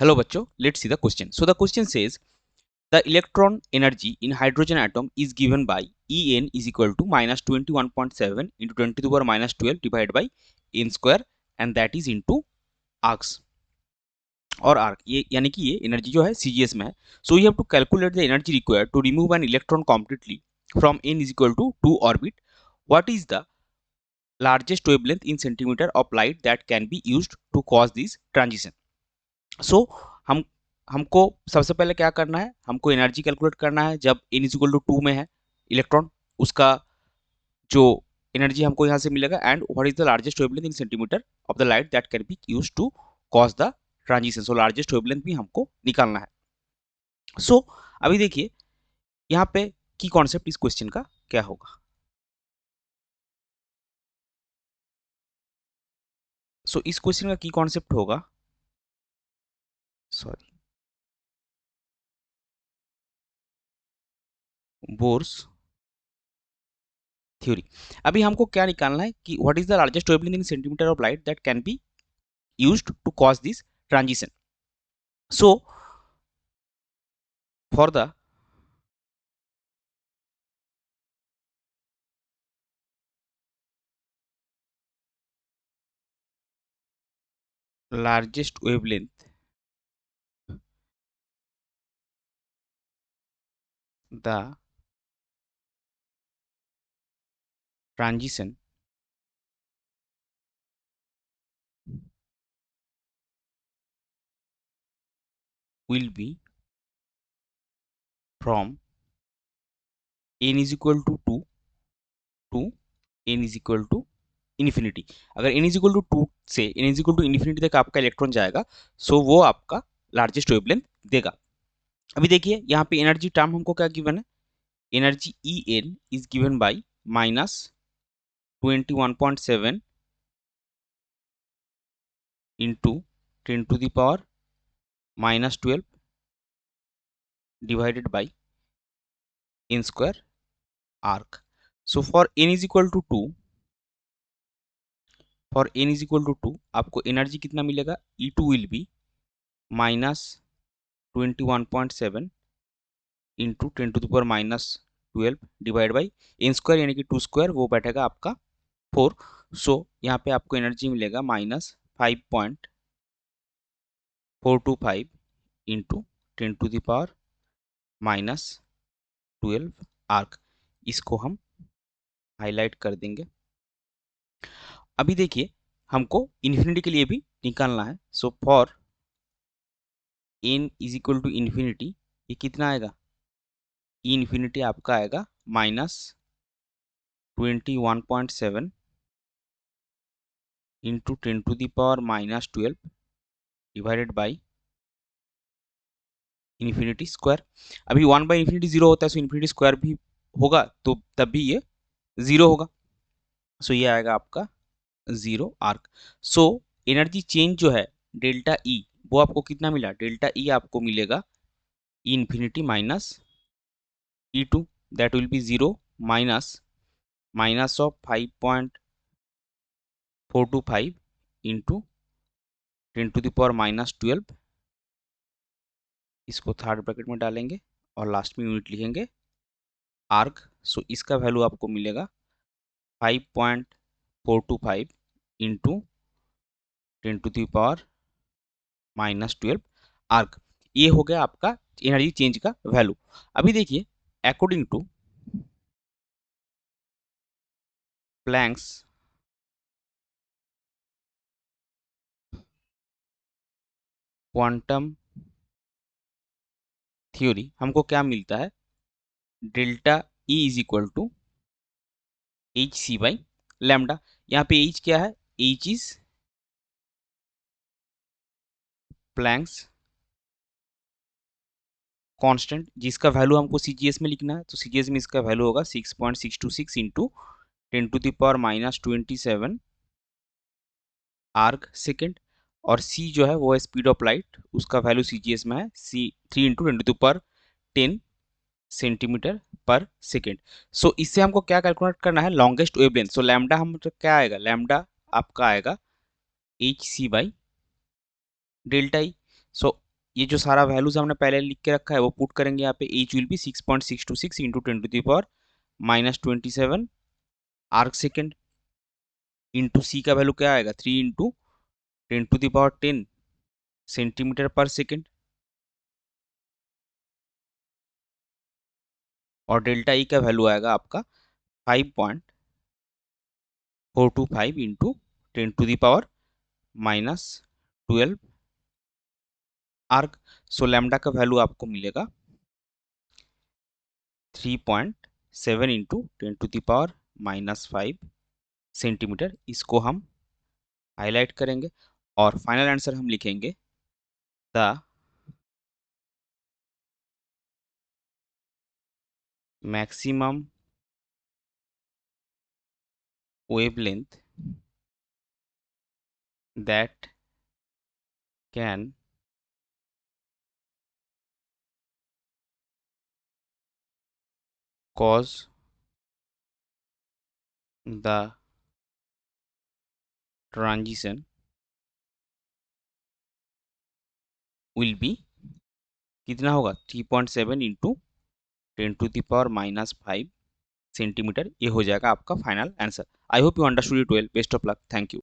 Hello bachcho, let's see the question. So the question says the electron energy in hydrogen atom is given by En is equal to minus 21.7 into 10 to the power minus 12 divided by n square and that is into arcs और arc ये यानी कि ये energy जो है CGS में है. So you have to calculate the energy required to remove an electron completely from n is equal to 2 orbit. What is the largest wavelength in centimeter of light that can be used to cause this transition? सो हमको सबसे पहले क्या करना है, हमको energy calculate करना है जब n इज इक्वल टू 2 में है इलेक्ट्रॉन, उसका जो एनर्जी हमको यहाँ से मिलेगा and what is the largest wavelength in centimetre of the light that can be used to cause the transition. So largest wavelength भी हमको निकालना है. सो अभी देखिए यहाँ पे की कॉन्सेप्ट इस क्वेश्चन का क्या होगा. सो इस क्वेश्चन का की कॉन्सेप्ट होगा, सॉरी, बोर्स थ्योरी. अभी हमको क्या निकालना है कि what is the largest wavelength in centimetre of light that can B used to cause this transition. So for the largest wavelength, the transition will be from n is equal to 2 to n is equal to infinity. अगर n is equal to 2 से n is equal to infinity तक आपका electron जाएगा, सो वो आपका largest wavelength देगा. अभी देखिए यहाँ पे एनर्जी टर्म हमको क्या गिवन है, energy En is given by minus 21.7 into 10 to the power minus 12 divided by n square arc. So for n is equal to 2, for n is equal to 2 आपको energy कितना मिलेगा, E2 will be minus 21.7 into 10 to the power minus 12 divide by n square यानी कि 2 square वो बैठेगा आपका 4. सो यहाँ पे आपको एनर्जी मिलेगा minus 5.425 into 10 to the power minus 12 arc. इसको हम हाईलाइट कर देंगे. अभी देखिए हमको इन्फिनिटी के लिए भी निकालना है. So for n is equal to infinity ये कितना आएगा, ई इन्फिनिटी आपका आएगा minus 21.7 into 10 to the power minus 12 divided by infinity square. अभी 1 बाई इन्फिनिटी जीरो होता है, सो इन्फिनिटी स्क्वायर भी होगा तो तब भी ये जीरो होगा. सो ये आएगा आपका zero arc. So energy change जो है डेल्टा ई वो आपको कितना मिला, डेल्टा ई आपको मिलेगा E infinity minus E2 that will be 0 minus of 5.425 into 10 to the power minus 12. इसको थर्ड ब्रैकेट में डालेंगे और लास्ट में यूनिट लिखेंगे आर्क. सो इसका वैल्यू आपको मिलेगा 5.425 into 10 to the power minus 12 arc. ये हो गया आपका एनर्जी चेंज का वैल्यू. अभी देखिए according to Planck's quantum theory हमको क्या मिलता है, delta E is equal to h C by lambda. यहाँ पे एच क्या है, एच इज प्लैंक्स कांस्टेंट जिसका वैल्यू हमको सीजीएस में लिखना है. तो सीजीएस में इसका वैल्यू होगा 6.626 into 10 to the power minus 27 arc second. और सी जो है वो है स्पीड ऑफ लाइट, उसका वैल्यू सीजीएस में है 3 into 10 to the power 10 centimetre पर सेकेंड. सो इससे हमको क्या कैलकुलेट करना है, लॉन्गेस्ट वेवलेंथ. सो लैम्डा हम तो क्या आएगा, लैम्डा आपका आएगा H C by delta E. So ये जो सारा वैल्यूज हमने पहले लिख के रखा है वो पुट करेंगे यहाँ पे। H will be 6.626 into 10⁻⁻27 erg second into C का वैल्यू क्या आएगा 3 इंटू 10⁻10 सेंटीमीटर पर सेकेंड, और डेल्टा ई का वैल्यू आएगा आपका 5.425 इंटू 10⁻⁻12 आर्क। सो लैम्डा का वैल्यू आपको मिलेगा 3.7 इंटू 10⁻⁻5 सेंटीमीटर। इसको हम हाईलाइट करेंगे और फाइनल आंसर हम लिखेंगे the maximum wavelength that can cause the transition will be कितना होगा 3.7 इंटू 10⁻⁻5 सेंटीमीटर। ये हो जाएगा आपका final answer. I hope you understood it well. Best of luck. Thank you.